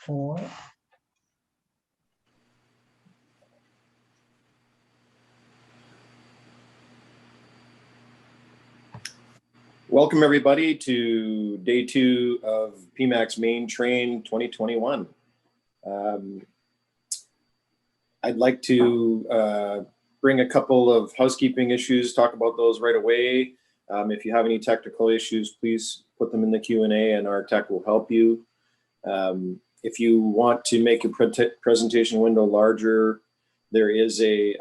4. Welcome everybody to day 2 of PMAC's MainTrain 2021. I'd like to bring a couple of housekeeping issues, talk about those right away. If you have any technical issues, please put them in the Q&A and our tech will help you. If you want to make your presentation window larger, there is a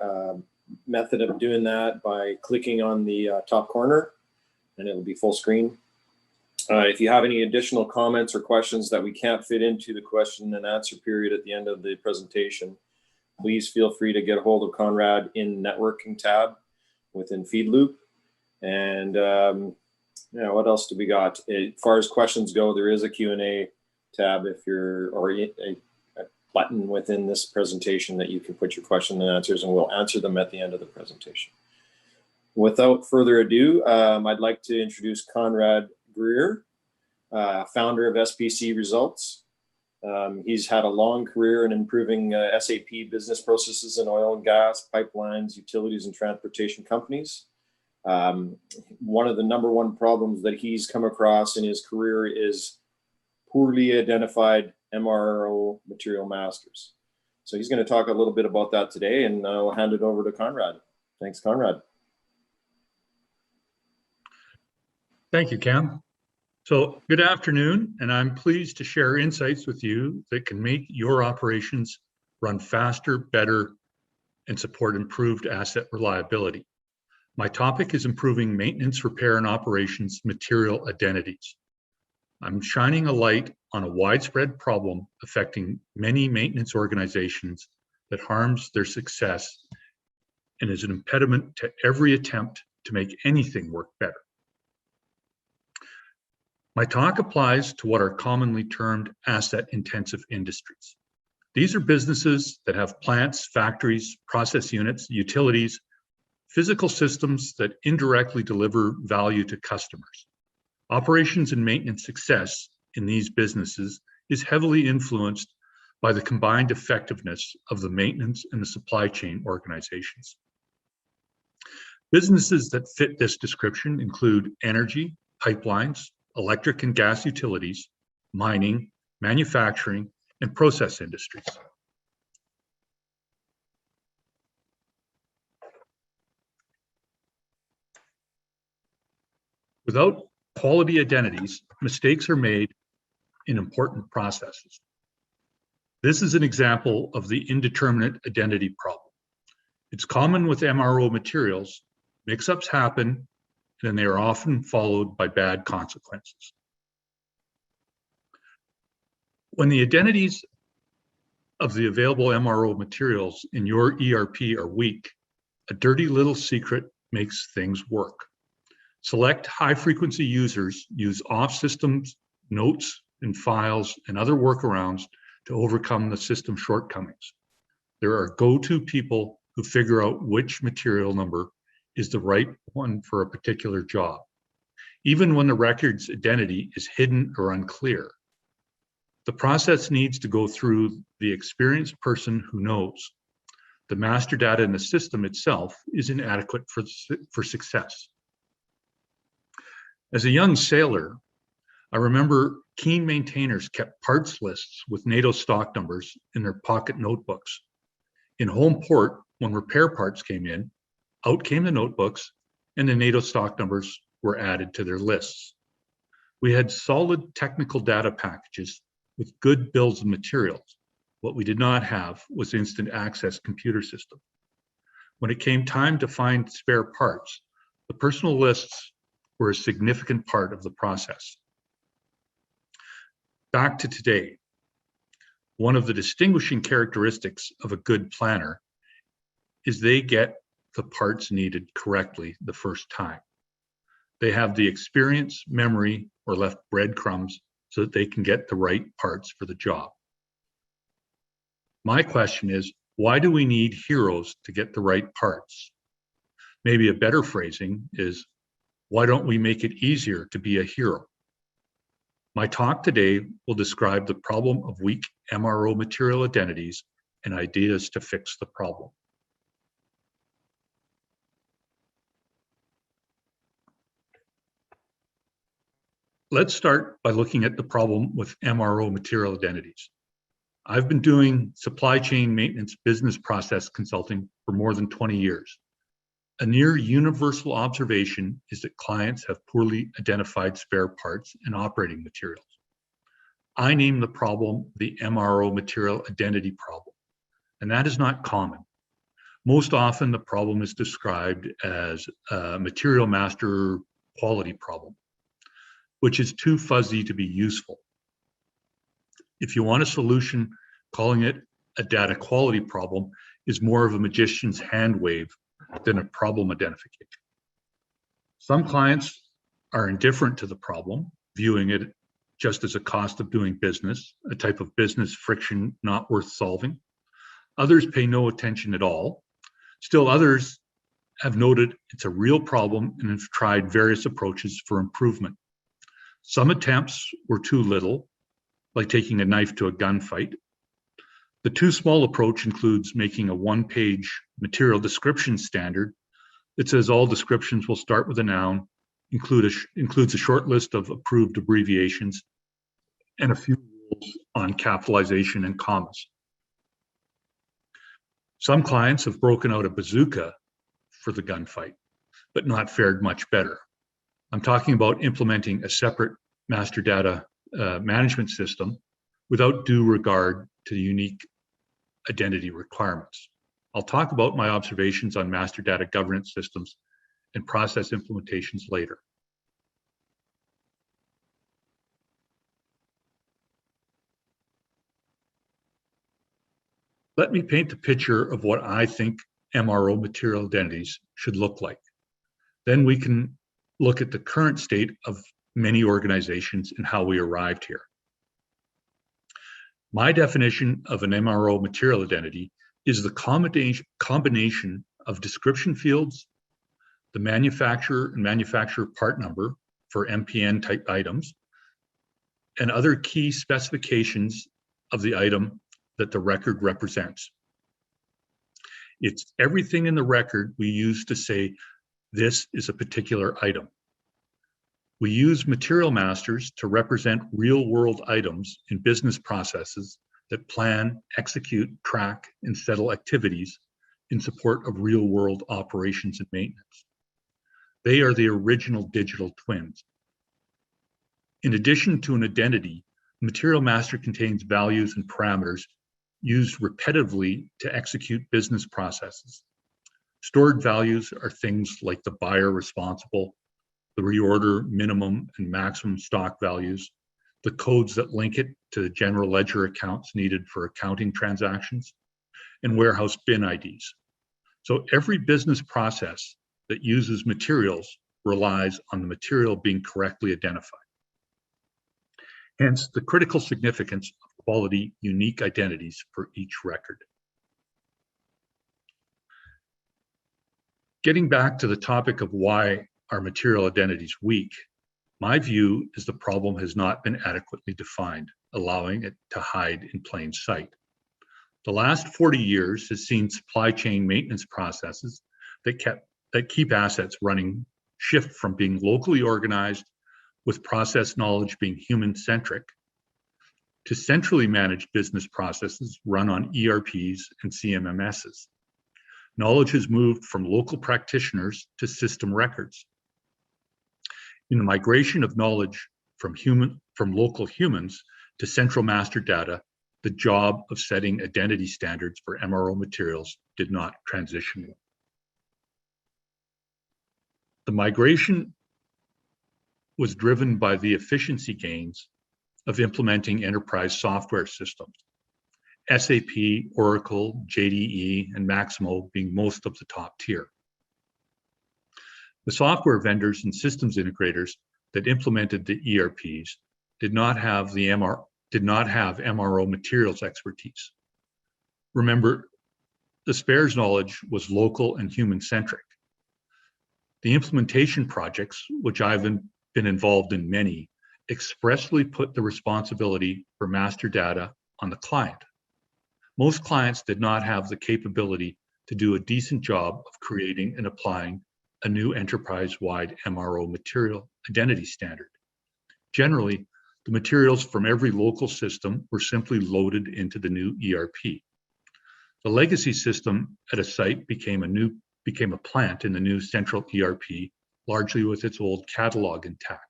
method of doing that by clicking on the top corner, and it'll be full screen. If you have any additional comments or questions that we can't fit into the question and answer period at the end of the presentation, please feel free to get a hold of Conrad in networking tab within Feed Loop. And what else do we got? As far as questions go, there is a Q&A tab or a button within this presentation that you can put your question and answers, and we'll answer them at the end of the presentation. Without further ado, I'd like to introduce Conrad Greer, founder of SPC Results. He's had a long career in improving SAP business processes in oil and gas, pipelines, utilities, and transportation companies. One of the #1 problems that he's come across in his career is poorly identified MRO material masters. So he's going to talk a little bit about that today, and I'll hand it over to Conrad. Thanks, Conrad. Thank you, Cam. So good afternoon, and I'm pleased to share insights with you that can make your operations run faster, better, and support improved asset reliability. My topic is improving maintenance, repair, and operations material identities. I'm shining a light on a widespread problem affecting many maintenance organizations that harms their success and is an impediment to every attempt to make anything work better. My talk applies to what are commonly termed asset-intensive industries. These are businesses that have plants, factories, process units, utilities, physical systems that indirectly deliver value to customers. Operations and maintenance success in these businesses is heavily influenced by the combined effectiveness of the maintenance and the supply chain organizations. Businesses that fit this description include energy, pipelines, electric and gas utilities, mining, manufacturing, and process industries. Without quality identities, mistakes are made in important processes. This is an example of the indeterminate identity problem. It's common with MRO materials. Mix-ups happen, and they are often followed by bad consequences. When the identities of the available MRO materials in your ERP are weak, a dirty little secret makes things work. Select high-frequency users use off-systems, notes, and files, and other workarounds to overcome the system shortcomings. There are go-to people who figure out which material number is the right one for a particular job, even when the record's identity is hidden or unclear. The process needs to go through the experienced person who knows. The master data in the system itself is inadequate for success. As a young sailor, I remember keen maintainers kept parts lists with NATO stock numbers in their pocket notebooks. In home port, when repair parts came in, out came the notebooks, and the NATO stock numbers were added to their lists. We had solid technical data packages with good bills of materials. What we did not have was instant access computer system. When it came time to find spare parts, the personal lists were a significant part of the process. Back to today. One of the distinguishing characteristics of a good planner is they get the parts needed correctly the first time. They have the experience, memory, or left breadcrumbs so that they can get the right parts for the job. My question is, why do we need heroes to get the right parts? Maybe a better phrasing is, why don't we make it easier to be a hero? My talk today will describe the problem of weak MRO material identities and ideas to fix the problem. Let's start by looking at the problem with MRO material identities. I've been doing supply chain maintenance business process consulting for more than 20 years. A near universal observation is that clients have poorly identified spare parts and operating materials. I name the problem the MRO material identity problem, and that is not common. Most often, the problem is described as a material master quality problem, which is too fuzzy to be useful. If you want a solution, calling it a data quality problem is more of a magician's hand wave than a problem identification. Some clients are indifferent to the problem, viewing it just as a cost of doing business, a type of business friction not worth solving. Others pay no attention at all. Still others have noted it's a real problem and have tried various approaches for improvement. Some attempts were too little, like taking a knife to a gunfight. The too small approach includes making a one-page material description standard that says all descriptions will start with a noun, includes a short list of approved abbreviations, and a few rules on capitalization and commas. Some clients have broken out a bazooka for the gunfight, but not fared much better. I'm talking about implementing a separate master data management system without due regard to the unique identity requirements. I'll talk about my observations on master data governance systems and process implementations later. Let me paint a picture of what I think MRO material identities should look like. Then we can look at the current state of many organizations and how we arrived here. My definition of an MRO material identity is the combination of description fields, the manufacturer and manufacturer part number for MPN type items, and other key specifications of the item that the record represents. It's everything in the record we use to say this is a particular item. We use material masters to represent real-world items in business processes that plan, execute, track, and settle activities in support of real-world operations and maintenance. They are the original digital twins. In addition to an identity, material master contains values and parameters used repetitively to execute business processes. Stored values are things like the buyer responsible, the reorder minimum and maximum stock values, the codes that link it to the general ledger accounts needed for accounting transactions, and warehouse bin IDs. So every business process that uses materials relies on the material being correctly identified. Hence, the critical significance of quality unique identities for each record. Getting back to the topic of why are material identities weak, my view is the problem has not been adequately defined, allowing it to hide in plain sight. The last 40 years has seen supply chain maintenance processes that keep assets running shift from being locally organized with process knowledge being human-centric to centrally managed business processes run on ERPs and CMMSs. Knowledge has moved from local practitioners to system records. In the migration of knowledge from local humans to central master data, the job of setting identity standards for MRO materials did not transition well. The migration was driven by the efficiency gains of implementing enterprise software systems, SAP, Oracle, JDE, and Maximo being most of the top tier. The software vendors and systems integrators that implemented the ERPs did not have MRO materials expertise. Remember, the spares knowledge was local and human-centric. The implementation projects, which I've been involved in many, expressly put the responsibility for master data on the client. Most clients did not have the capability to do a decent job of creating and applying a new enterprise-wide MRO material identity standard. Generally, the materials from every local system were simply loaded into the new ERP. The legacy system at a site became a plant in the new central ERP, largely with its old catalog intact.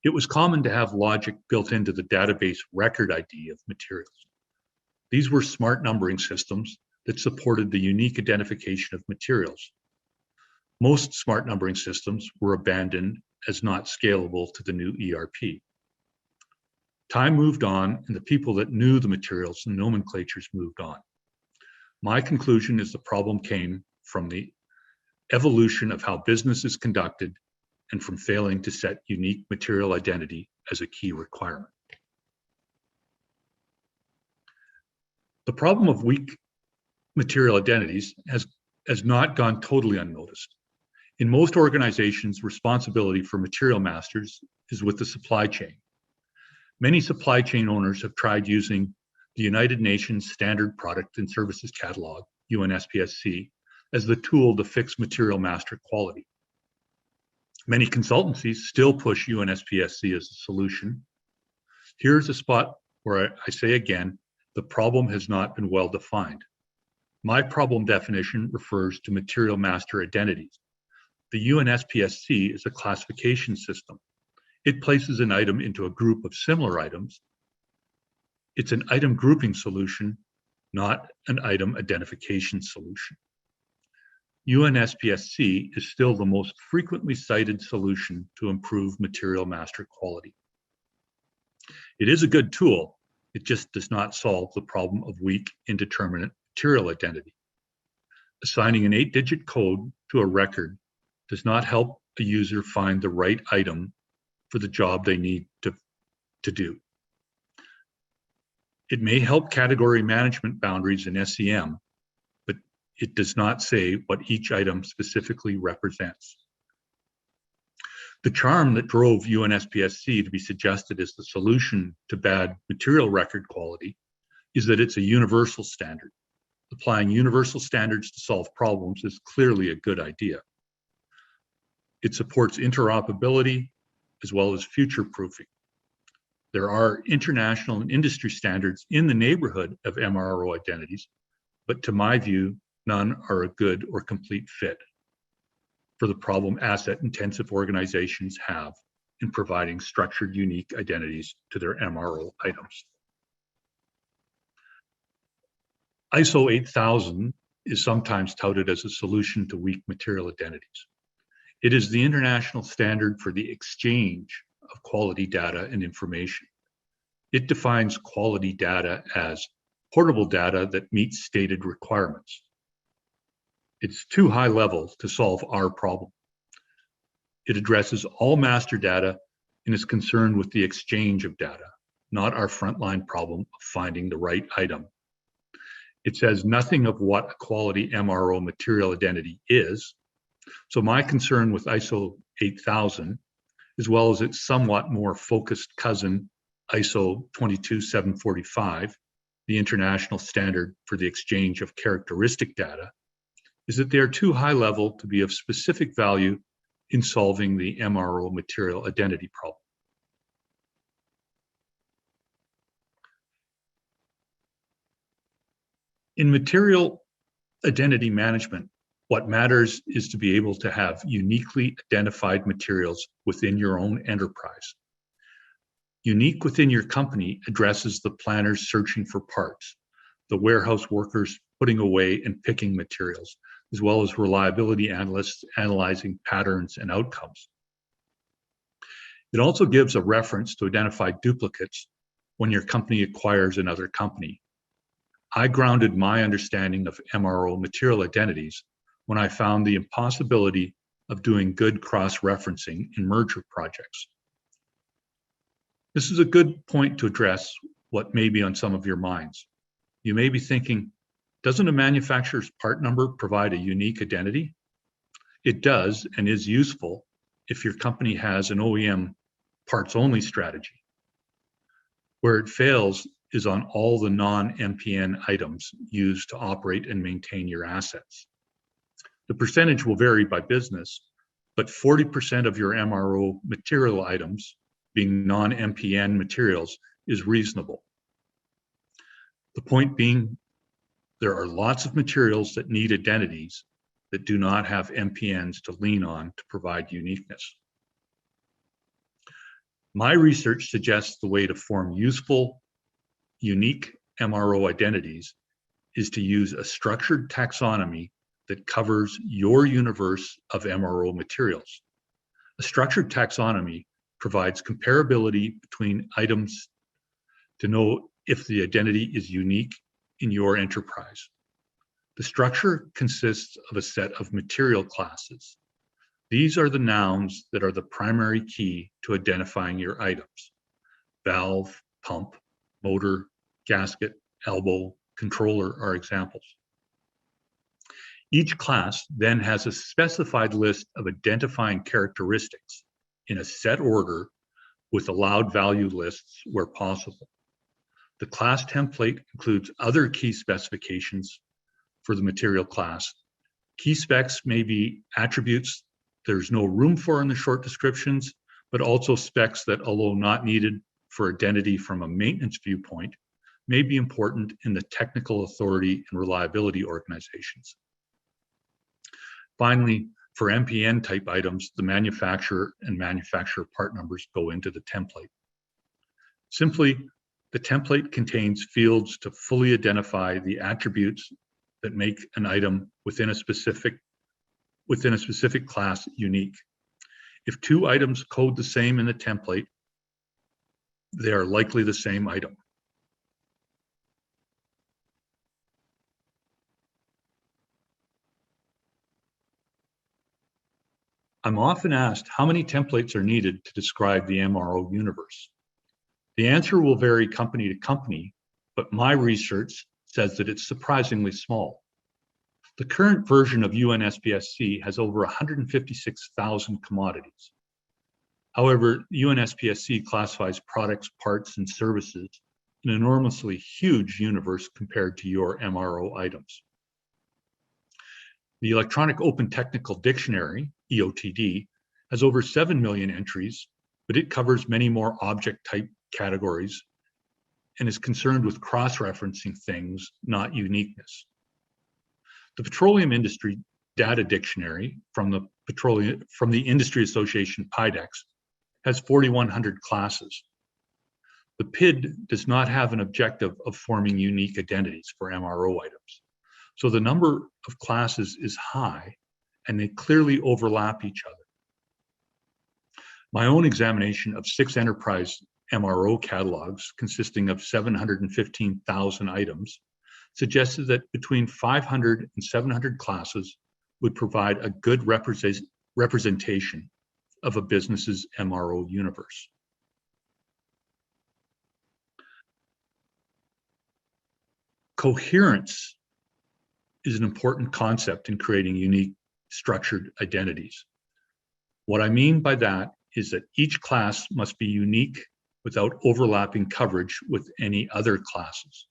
It was common to have logic built into the database record ID of materials. These were smart numbering systems that supported the unique identification of materials. Most smart numbering systems were abandoned as not scalable to the new ERP. Time moved on, and the people that knew the materials and nomenclatures moved on. My conclusion is the problem came from the evolution of how business is conducted and from failing to set unique material identity as a key requirement. The problem of weak material identities has not gone totally unnoticed. In most organizations, responsibility for material masters is with the supply chain. Many supply chain owners have tried using the United Nations Standard Product and Services Catalog, UNSPSC, as the tool to fix material master quality. Many consultancies still push UNSPSC as a solution. Here's a spot where I say again, the problem has not been well defined. My problem definition refers to material master identities. The UNSPSC is a classification system. It places an item into a group of similar items. It's an item grouping solution, not an item identification solution. UNSPSC is still the most frequently cited solution to improve material master quality. It is a good tool. It just does not solve the problem of weak, indeterminate material identity. Assigning an 8-digit code to a record does not help a user find the right item for the job they need to do. It may help category management boundaries in SEM, but it does not say what each item specifically represents. The charm that drove UNSPSC to be suggested as the solution to bad material record quality is that it's a universal standard. Applying universal standards to solve problems is clearly a good idea. It supports interoperability as well as future-proofing. There are international and industry standards in the neighborhood of MRO identities, but to my view, none are a good or complete fit for the problem asset-intensive organizations have in providing structured, unique identities to their MRO items. ISO 8000 is sometimes touted as a solution to weak material identities. It is the international standard for the exchange of quality data and information. It defines quality data as portable data that meets stated requirements. It's too high level to solve our problem. It addresses all master data and is concerned with the exchange of data, not our frontline problem of finding the right item. It says nothing of what a quality MRO material identity is. So my concern with ISO 8000, as well as its somewhat more focused cousin, ISO 22745, the international standard for the exchange of characteristic data, is that they are too high level to be of specific value in solving the MRO material identity problem. In material identity management, what matters is to be able to have uniquely identified materials within your own enterprise. Unique within your company addresses the planners searching for parts, the warehouse workers putting away and picking materials, as well as reliability analysts analyzing patterns and outcomes. It also gives a reference to identify duplicates when your company acquires another company. I grounded my understanding of MRO material identities when I found the impossibility of doing good cross-referencing in merger projects. This is a good point to address what may be on some of your minds. You may be thinking, doesn't a manufacturer's part number provide a unique identity? It does and is useful if your company has an OEM parts-only strategy. Where it fails is on all the non-MPN items used to operate and maintain your assets. The percentage will vary by business, but 40% of your MRO material items, being non-MPN materials, is reasonable. The point being, there are lots of materials that need identities that do not have MPNs to lean on to provide uniqueness. My research suggests the way to form useful, unique MRO identities is to use a structured taxonomy that covers your universe of MRO materials. A structured taxonomy provides comparability between items to know if the identity is unique in your enterprise. The structure consists of a set of material classes. These are the nouns that are the primary key to identifying your items. Valve, pump, motor, gasket, elbow, controller are examples. Each class then has a specified list of identifying characteristics in a set order with allowed value lists where possible. The class template includes other key specifications for the material class. Key specs may be attributes there's no room for in the short descriptions, but also specs that, although not needed for identity from a maintenance viewpoint, may be important in the technical authority and reliability organizations. Finally, for MPN type items, the manufacturer and manufacturer part numbers go into the template. Simply, the template contains fields to fully identify the attributes that make an item within a specific class unique. If two items code the same in the template, they are likely the same item. I'm often asked how many templates are needed to describe the MRO universe. The answer will vary company to company, but my research says that it's surprisingly small. The current version of UNSPSC has over 156,000 commodities. However, UNSPSC classifies products, parts, and services in an enormously huge universe compared to your MRO items. The Electronic Open Technical Dictionary, EOTD, has over 7 million entries, but it covers many more object type categories and is concerned with cross-referencing things, not uniqueness. The Petroleum Industry Data Dictionary from the Industry Association PIDEX has 4,100 classes. The PID does not have an objective of forming unique identities for MRO items. So the number of classes is high and they clearly overlap each other. My own examination of 6 enterprise MRO catalogs consisting of 715,000 items suggested that between 500 and 700 classes would provide a good representation of a business's MRO universe. Coherence is an important concept in creating unique structured identities. What I mean by that is that each class must be unique without overlapping coverage with any other classes.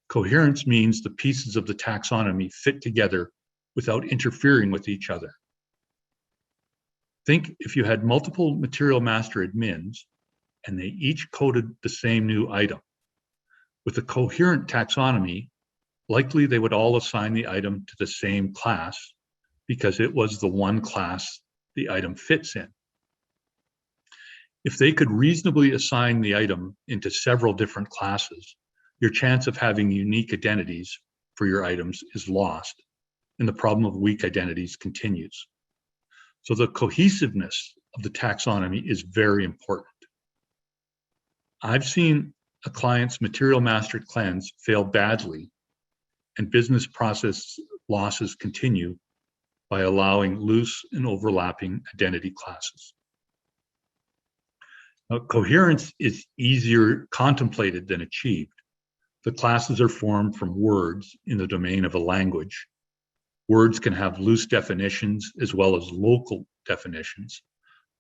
Coherence means the pieces of the taxonomy fit together without interfering with each other. Think if you had multiple material master admins and they each coded the same new item. With a coherent taxonomy, likely they would all assign the item to the same class because it was the one class the item fits in. If they could reasonably assign the item into several different classes, your chance of having unique identities for your items is lost, and the problem of weak identities continues. So the cohesiveness of the taxonomy is very important. I've seen a client's material master cleanse fail badly, and business process losses continue by allowing loose and overlapping identity classes. Now, coherence is easier contemplated than achieved. The classes are formed from words in the domain of a language. Words can have loose definitions as well as local definitions.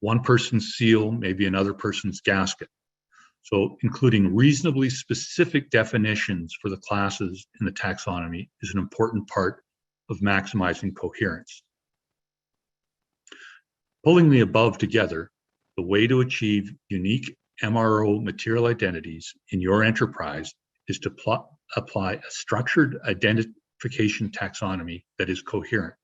One person's seal may be another person's gasket. So including reasonably specific definitions for the classes in the taxonomy is an important part of maximizing coherence. Pulling the above together, the way to achieve unique MRO material identities in your enterprise is to apply a structured identification taxonomy that is coherent.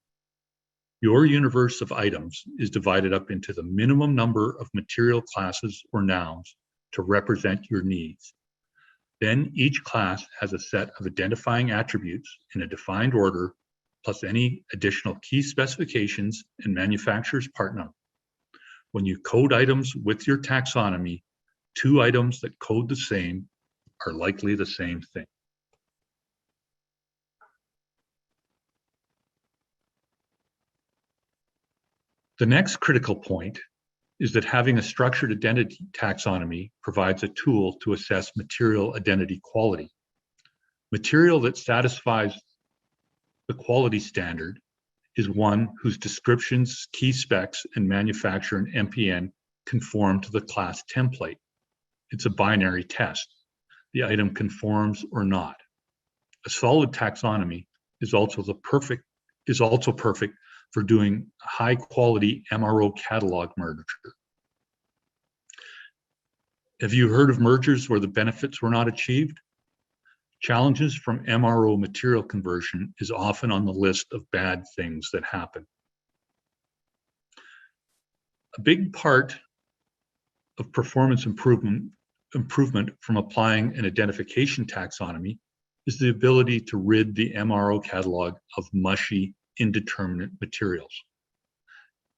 Your universe of items is divided up into the minimum number of material classes or nouns to represent your needs. Then each class has a set of identifying attributes in a defined order, plus any additional key specifications and manufacturer's part number. When you code items with your taxonomy, two items that code the same are likely the same thing. The next critical point is that having a structured identity taxonomy provides a tool to assess material identity quality. Material that satisfies the quality standard is one whose descriptions, key specs, and manufacturer and MPN conform to the class template. It's a binary test. The item conforms or not. A solid taxonomy is also perfect for doing high quality MRO catalog merger. Have you heard of mergers where the benefits were not achieved? Challenges from MRO material conversion is often on the list of bad things that happen. A big part of performance improvement from applying an identification taxonomy is the ability to rid the MRO catalog of mushy, indeterminate materials.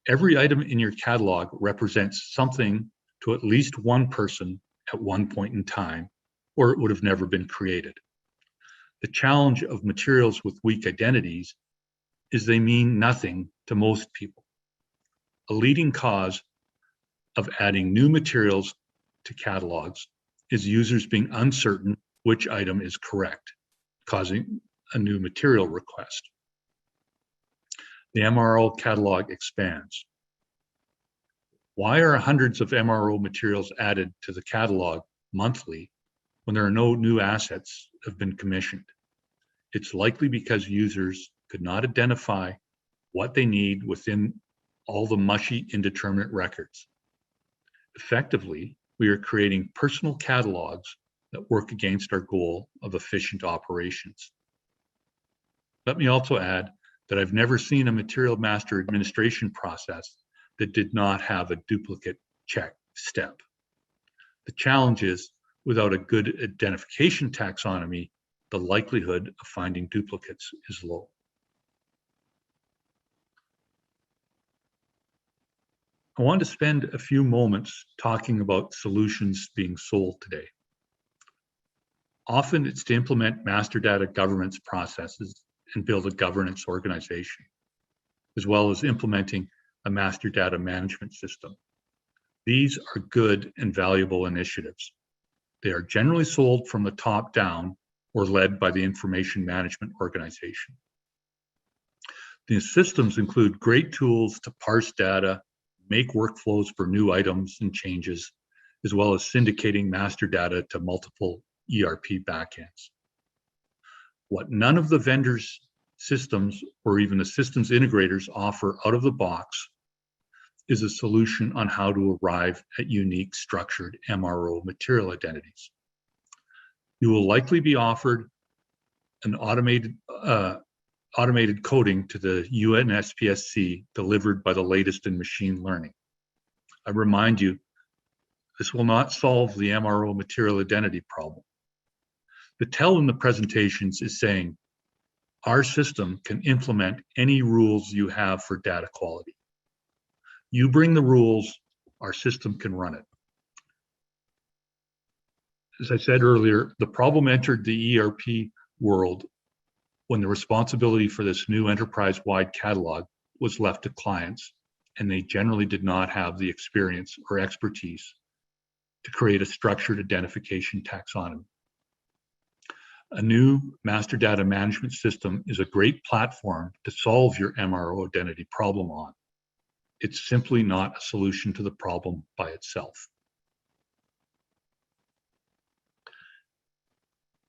Every item in your catalog represents something to at least one person at one point in time, or it would have never been created. The challenge of materials with weak identities is they mean nothing to most people. A leading cause of adding new materials to catalogs is users being uncertain which item is correct, causing a new material request. The MRO catalog expands. Why are hundreds of MRO materials added to the catalog monthly when there are no new assets that have been commissioned? It's likely because users could not identify what they need within all the mushy, indeterminate records. Effectively, we are creating personal catalogs that work against our goal of efficient operations. Let me also add that I've never seen a material master administration process that did not have a duplicate check step. The challenge is, without a good identification taxonomy, the likelihood of finding duplicates is low. I want to spend a few moments talking about solutions being sold today. Often it's to implement master data governance processes and build a governance organization, as well as implementing a master data management system. These are good and valuable initiatives. They are generally sold from the top down or led by the information management organization. These systems include great tools to parse data, make workflows for new items and changes, as well as syndicating master data to multiple ERP backends. What none of the vendors' systems or even the systems integrators offer out of the box is a solution on how to arrive at unique structured MRO material identities. You will likely be offered an automated coding to the UNSPSC delivered by the latest in machine learning. I remind you, this will not solve the MRO material identity problem. The tell in the presentations is saying, our system can implement any rules you have for data quality. You bring the rules, our system can run it. As I said earlier, the problem entered the ERP world when the responsibility for this new enterprise-wide catalog was left to clients, and they generally did not have the experience or expertise to create a structured identification taxonomy. A new master data management system is a great platform to solve your MRO identity problem on. It's simply not a solution to the problem by itself.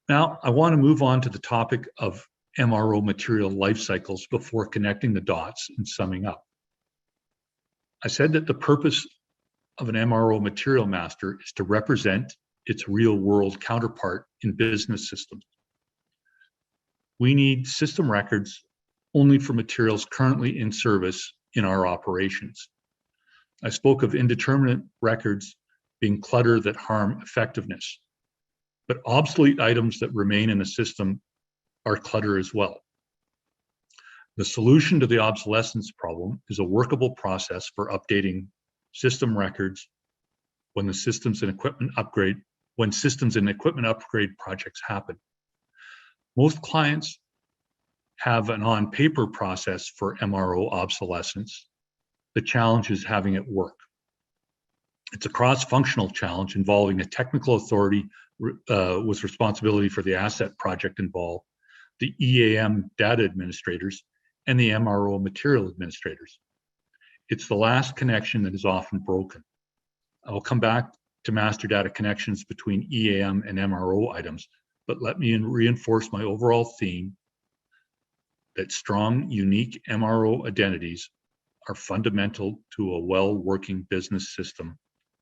Now, I want to move on to the topic of MRO material life cycles before connecting the dots and summing up. I said that the purpose of an MRO material master is to represent its real-world counterpart in business systems. We need system records only for materials currently in service in our operations. I spoke of indeterminate records being clutter that harm effectiveness, but obsolete items that remain in a system are clutter as well. The solution to the obsolescence problem is a workable process for updating system records when systems and equipment upgrade projects happen. Most clients have an on-paper process for MRO obsolescence. The challenge is having it work. It's a cross-functional challenge involving a technical authority with responsibility for the asset project involved, the EAM data administrators, and the MRO material administrators. It's the last connection that is often broken. I will come back to master data connections between EAM and MRO items, but let me reinforce my overall theme that strong, unique MRO identities are fundamental to a well-working business system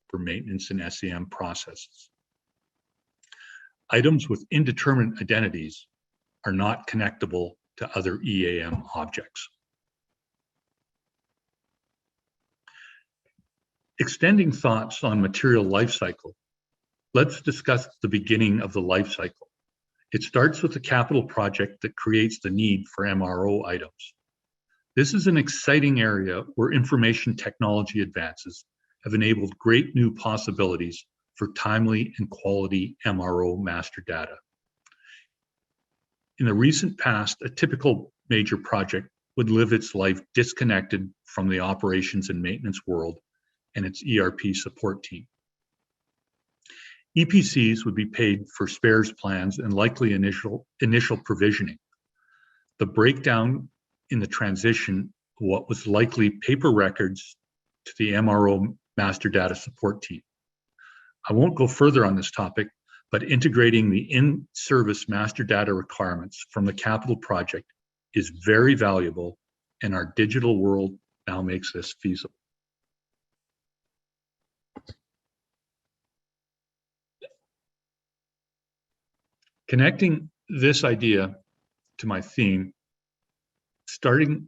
for maintenance and SEM processes. Items with indeterminate identities are not connectable to other EAM objects. Extending thoughts on material life cycle, let's discuss the beginning of the life cycle. It starts with a capital project that creates the need for MRO items. This is an exciting area where information technology advances have enabled great new possibilities for timely and quality MRO master data. In the recent past, a typical major project would live its life disconnected from the operations and maintenance world and its ERP support team. EPCs would be paid for spares plans and likely initial provisioning. The breakdown in the transition of what was likely paper records to the MRO master data support team. I won't go further on this topic, but integrating the in-service master data requirements from the capital project is very valuable, and our digital world now makes this feasible. Connecting this idea to my theme, starting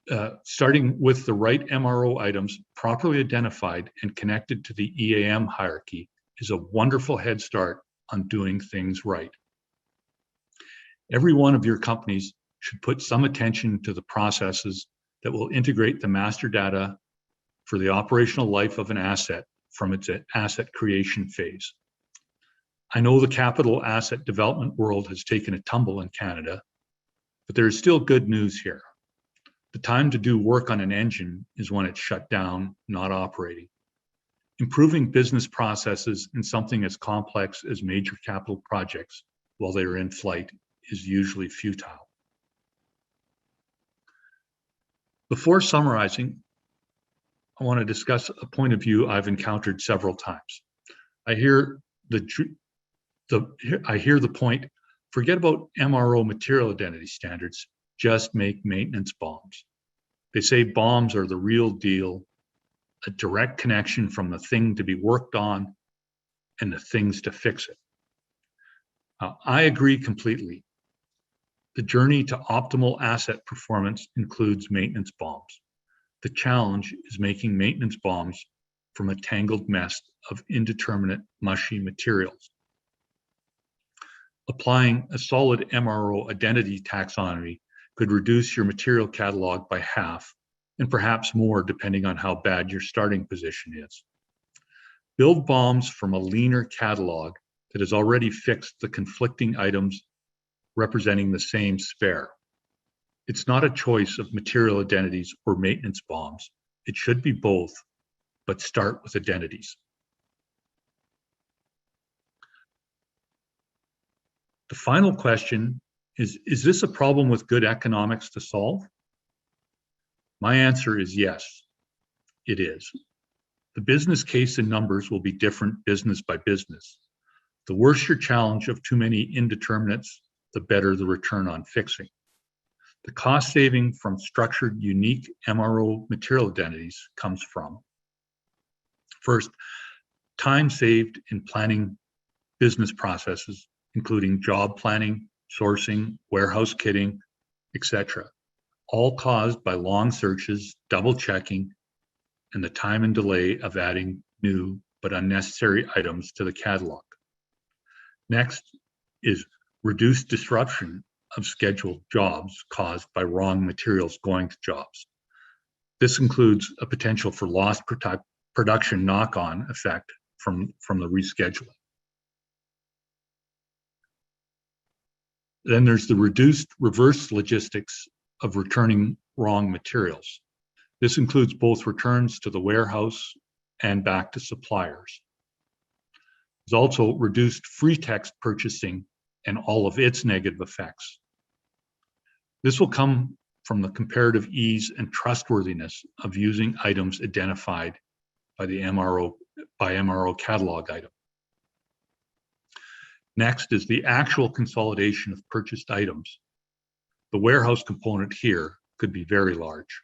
with the right MRO items properly identified and connected to the EAM hierarchy is a wonderful head start on doing things right. Every one of your companies should put some attention to the processes that will integrate the master data for the operational life of an asset from its asset creation phase. I know the capital asset development world has taken a tumble in Canada, but there is still good news here. The time to do work on an engine is when it's shut down, not operating. Improving business processes in something as complex as major capital projects while they are in flight is usually futile. Before summarizing, I want to discuss a point of view I've encountered several times. I hear the point, forget about MRO material identity standards, just make maintenance bombs. They say bombs are the real deal, a direct connection from the thing to be worked on and the things to fix it. I agree completely. The journey to optimal asset performance includes maintenance bombs. The challenge is making maintenance bombs from a tangled mess of indeterminate, mushy materials. Applying a solid MRO identity taxonomy could reduce your material catalog by half, and perhaps more depending on how bad your starting position is. Build bombs from a leaner catalog that has already fixed the conflicting items representing the same spare. It's not a choice of material identities or maintenance bombs. It should be both, but start with identities. The final question is this a problem with good economics to solve? My answer is yes, it is. The business case and numbers will be different business by business. The worse your challenge of too many indeterminates, the better the return on fixing. The cost saving from structured, unique MRO material identities comes from, first, time saved in planning business processes, including job planning, sourcing, warehouse kitting, etc., all caused by long searches, double checking, and the time and delay of adding new but unnecessary items to the catalog. Next is reduced disruption of scheduled jobs caused by wrong materials going to jobs. This includes a potential for lost production knock-on effect from the rescheduling. Then there's the reduced reverse logistics of returning wrong materials. This includes both returns to the warehouse and back to suppliers. There's also reduced free text purchasing and all of its negative effects. This will come from the comparative ease and trustworthiness of using items identified by the MRO catalog item. Next is the actual consolidation of purchased items. The warehouse component here could be very large.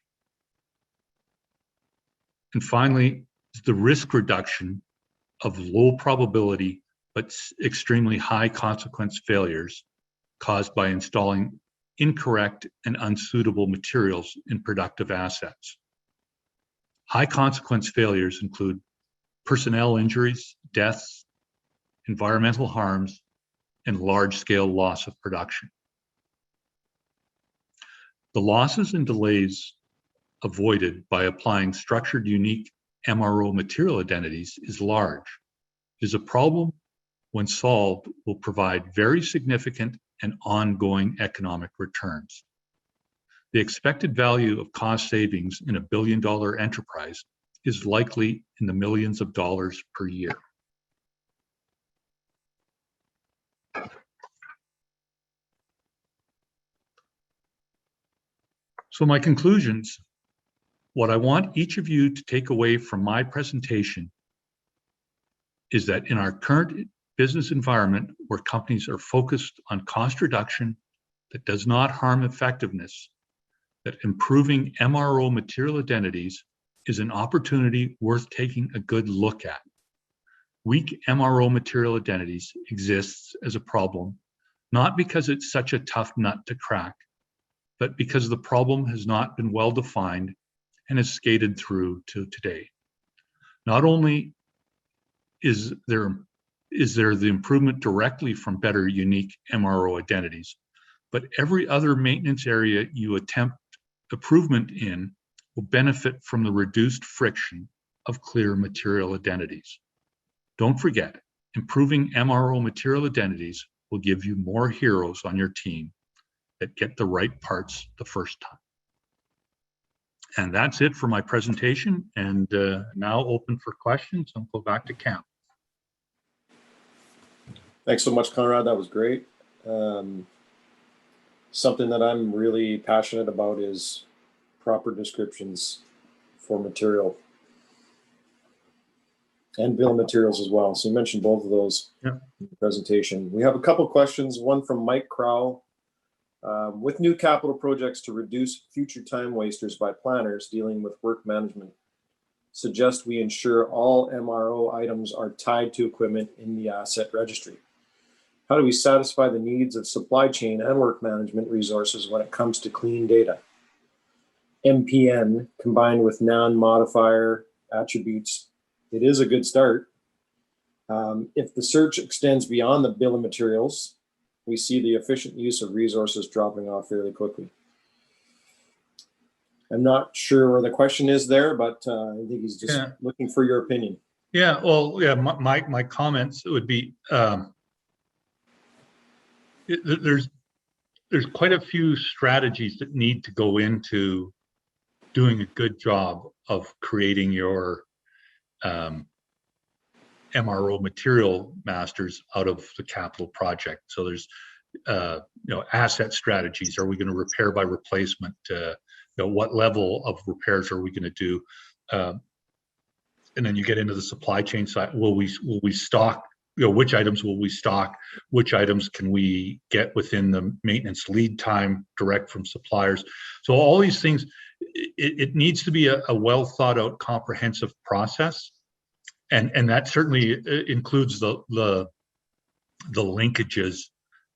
And finally, is the risk reduction of low probability but extremely high consequence failures caused by installing incorrect and unsuitable materials in productive assets. High consequence failures include personnel injuries, deaths, environmental harms, and large-scale loss of production. The losses and delays avoided by applying structured, unique MRO material identities is large. It is a problem when solved will provide very significant and ongoing economic returns. The expected value of cost savings in a billion-dollar enterprise is likely in the millions of dollars per year. So my conclusions, what I want each of you to take away from my presentation is that in our current business environment where companies are focused on cost reduction that does not harm effectiveness, that improving MRO material identities is an opportunity worth taking a good look at. Weak MRO material identities exists as a problem, not because it's such a tough nut to crack, but because the problem has not been well defined and has skated through to today. Not only is there the improvement directly from better unique MRO identities, but every other maintenance area you attempt improvement in will benefit from the reduced friction of clear material identities. Don't forget, improving MRO material identities will give you more heroes on your team that get the right parts the first time. And that's it for my presentation, and now open for questions, and go back to Cam. Thanks so much, Conrad. That was great. Something that I'm really passionate about is proper descriptions for material and bill of materials as well. So you mentioned both of those in the presentation. We have a couple questions, one from Mike Crow. With new capital projects to reduce future time wasters by planners dealing with work management, suggest we ensure all MRO items are tied to equipment in the asset registry. How do we satisfy the needs of supply chain and work management resources when it comes to clean data? MPN combined with non-modifier attributes, it is a good start. If the search extends beyond the bill of materials, we see the efficient use of resources dropping off fairly quickly. I'm not sure where the question is there, but I think he's just looking for your opinion. Yeah, well, yeah, my comments would be, there's quite a few strategies that need to go into doing a good job of creating your MRO material masters out of the capital project. So there's asset strategies. Are we going to repair by replacement? what level of repairs are we going to do? And then you get into the supply chain side. Will we stock? Which items will we stock? Which items can we get within the maintenance lead time direct from suppliers? So all these things, it needs to be a well thought out, comprehensive process, and that certainly includes the linkages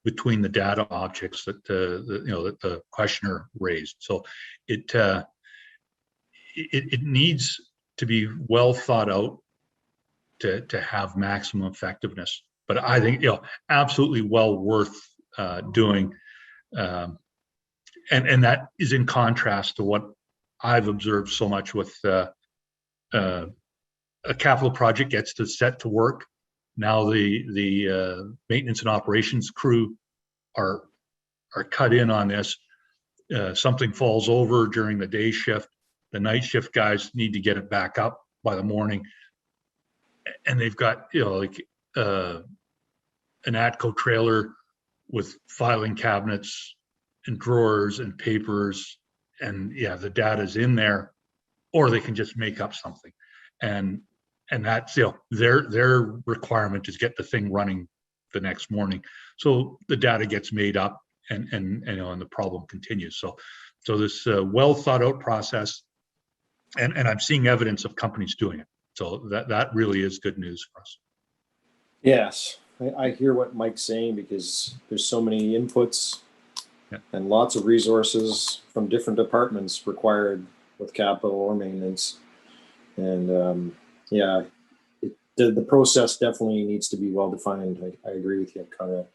between the data objects that that the questioner raised. So it needs to be well thought out to have maximum effectiveness. But I think absolutely well worth doing, and that is in contrast to what I've observed so much with a capital project gets to set to work. Now the maintenance and operations crew are cut in on this. Something falls over during the day shift. The night shift guys need to get it back up by the morning, and they've got an Atco trailer with filing cabinets and drawers and papers, and the data's in there, or they can just make up something, and that's their requirement is get the thing running the next morning. So the data gets made up, and the problem continues. So this well thought out process. And I'm seeing evidence of companies doing it. So that really is good news for us. Yes, I hear what Mike's saying, because there's so many inputs and lots of resources from different departments required with capital or maintenance. And the process definitely needs to be well defined. I agree with you, Conrad.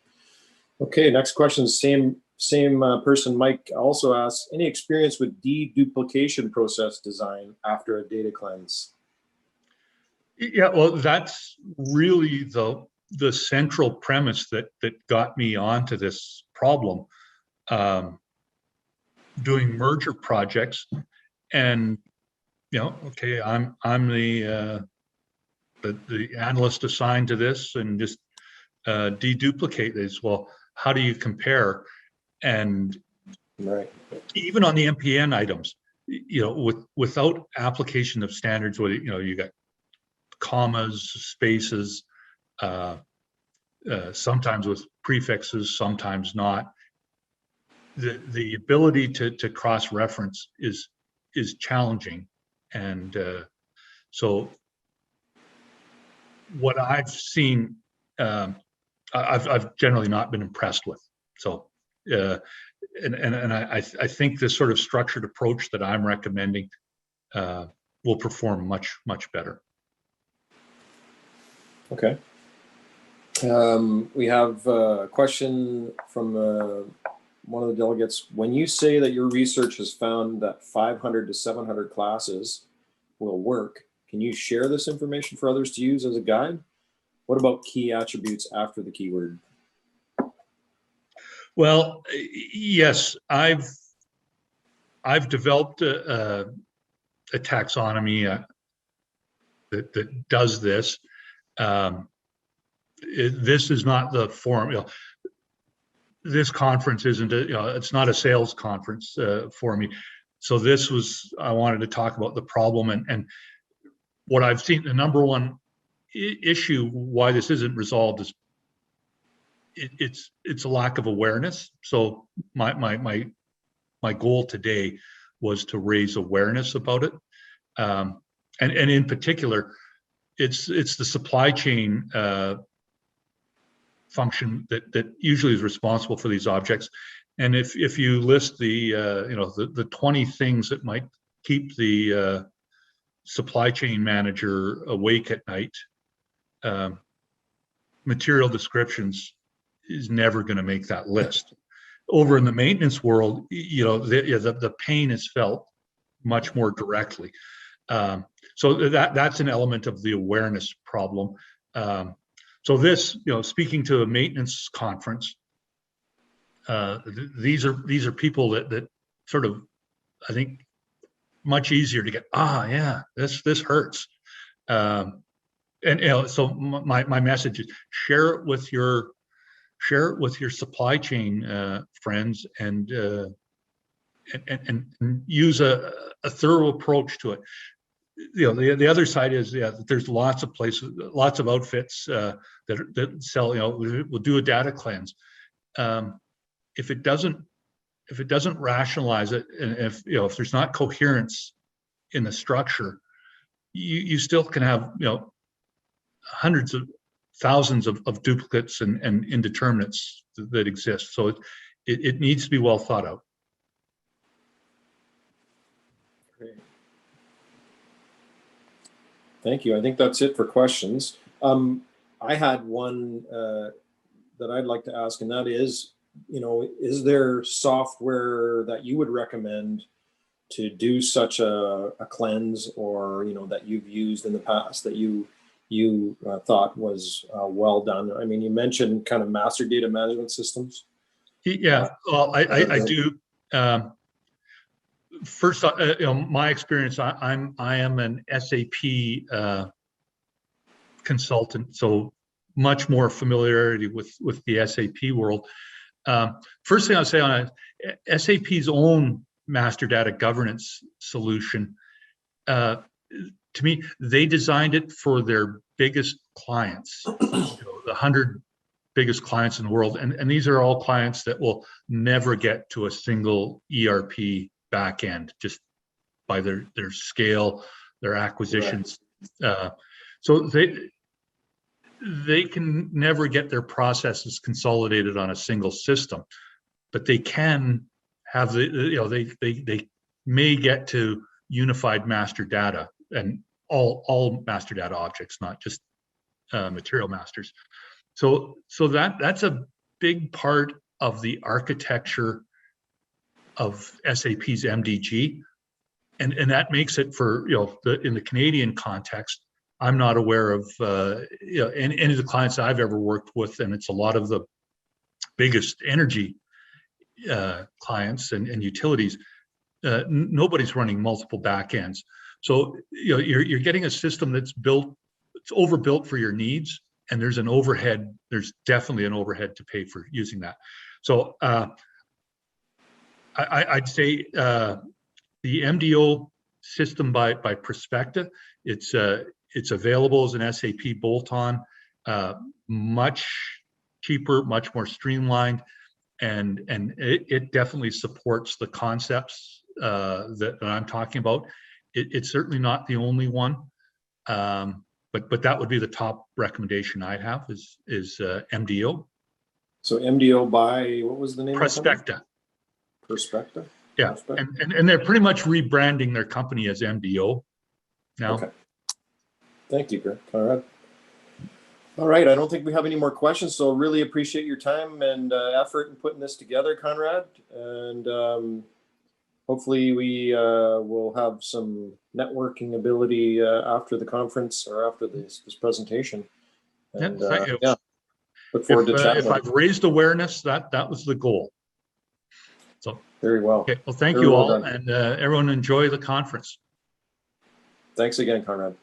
Okay, next question. Same person, Mike, also asks, any experience with deduplication process design after a data cleanse? Yeah, well, that's really the central premise that got me onto this problem. Doing merger projects, and okay, I'm the analyst assigned to this, and just deduplicate this. Well, how do you compare? And right, even on the MPN items, without application of standards, where you got commas, spaces, sometimes with prefixes, sometimes not. The ability to cross-reference is challenging, and so what I've seen, I've generally not been impressed with. So. And I think this sort of structured approach that I'm recommending will perform much better. Okay. We have a question from one of the delegates. When you say that your research has found that 500 to 700 classes will work, can you share this information for others to use as a guide? What about key attributes after the keyword? Well, yes, I've developed a taxonomy that does this. This is not the forum. This conference isn't it's not a sales conference for me. So I wanted to talk about the problem and what I've seen. The number one issue why this isn't resolved is it's a lack of awareness. So my goal today was to raise awareness about it, and in particular, it's the supply chain function that usually is responsible for these objects. And if you list the 20 things that might keep the supply chain manager awake at night, material descriptions is never going to make that list. Over in the maintenance world, the pain is felt much more directly. So that's an element of the awareness problem. So this, speaking to a maintenance conference, these are people that sort of, I think, much easier to get. This hurts. So my message is share it with your supply chain friends, and and use a thorough approach to it. You know, the other side is, yeah, there's lots of places, lots of outfits that sell, you know, will do a data cleanse. If it doesn't rationalize it, and if, you know, if there's not coherence in the structure, you still can have, you know, hundreds of thousands of duplicates and indeterminates that exist. So it needs to be well thought out. Great. Thank you. I think that's it for questions. I had one that I'd like to ask, and that is, you know, is there software that you would recommend to do such a cleanse, or, you know, that you've used in the past that you thought was well done? I mean, you mentioned kind of master data management systems. Yeah, well, I do. First, you know, my experience, I am an SAP consultant, so much more familiarity with the SAP world. First thing I'll say on SAP's own master data governance solution, to me, they designed it for their biggest clients, you know, the 100 biggest clients in the world, and these are all clients that will never get to a single ERP backend just by their scale, their acquisitions. Right. So they can never get their processes consolidated on a single system, but they can have the, you know, they may get to unified master data and all master data objects, not just material masters. So that's a big part of the architecture of SAP's MDG, and that makes it, for, you know, in the Canadian context, I'm not aware of you know, any of the clients I've ever worked with, and it's a lot of the biggest energy clients and utilities. Nobody's running multiple backends, so, you know, you're getting a system that's built, it's overbuilt for your needs, and there's an overhead. There's definitely an overhead to pay for using that. So I'd say the MDO system by Prospecta, it's available as an SAP bolt-on, much cheaper, much more streamlined, and it definitely supports the concepts that I'm talking about. It's certainly not the only one, but that would be the top recommendation I'd have is MDO. So MDO by, what was the name? Prospecta. Prospecta? Yeah, and they're pretty much rebranding their company as MDO now. Okay. Thank you, Conrad. All right, I don't think we have any more questions, so really appreciate your time and effort in putting this together, Conrad. And hopefully we will have some networking ability after the conference or after this presentation. And, yeah, look forward to chatting. If I've raised awareness, that was the goal. So very well. Okay, well, thank you all, and everyone enjoy the conference. Thanks again, Conrad.